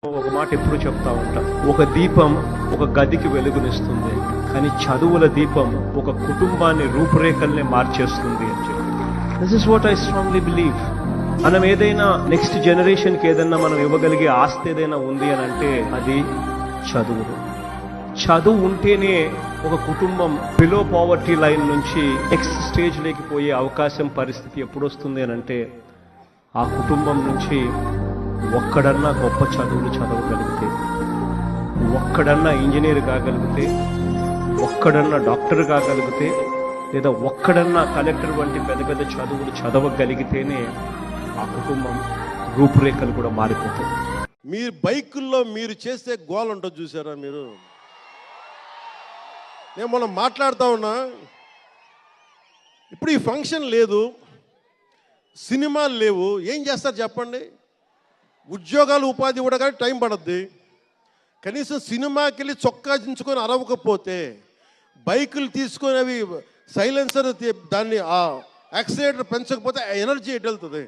ఒక మాట ఎప్పుడు చెప్తా ఉంటా, ఒక దీపం ఒక గదికి వెలుగునిస్తుంది, కానీ చదువుల దీపం ఒక కుటుంబాన్ని రూపురేఖల్ని మార్చేస్తుంది అని చెప్పి. This is what I strongly believe. మనం ఏదైనా నెక్స్ట్ జనరేషన్కి ఏదైనా మనం ఇవ్వగలిగే ఆస్తి ఏదైనా ఉంది అని అంటే అది చదువులు. చదువు ఉంటేనే ఒక కుటుంబం బిలో పావర్టీ లైన్ నుంచి నెక్స్ట్ స్టేజ్లోకి పోయే అవకాశం పరిస్థితి ఎప్పుడు వస్తుంది అని అంటే ఆ కుటుంబం నుంచి ఒక్కడన్నా గొప్ప చదువులు చదవగలిగితే, ఒక్కడన్నా ఇంజనీర్ కాగలిగితే, ఒక్కడన్నా డాక్టర్ కాగలిగితే, లేదా ఒక్కడన్నా కలెక్టర్ వంటి పెద్ద పెద్ద చదువులు చదవగలిగితేనే ఆ కుటుంబం రూపురేఖలు కూడా మారిపోతాయి. మీరు బైకుల్లో మీరు చేసే గోల ఉంటుంది చూసారా మీరు? నేను మనం మాట్లాడుతూ ఉన్నా, ఇప్పుడు ఈ ఫంక్షన్ లేదు, సినిమాలు లేవు, ఏం చేస్తారు చెప్పండి? ఉద్యోగాలు ఉపాధి కూడా కానీ టైం పడుద్ది. కనీసం సినిమాకి వెళ్ళి చొక్కా దించుకొని అరవకపోతే, బైకులు తీసుకొని అవి సైలెన్సర్ దాన్ని ఆ యాక్సిలేటర్ పెంచకపోతే ఎనర్జీ ఎటు వెళ్తుంది?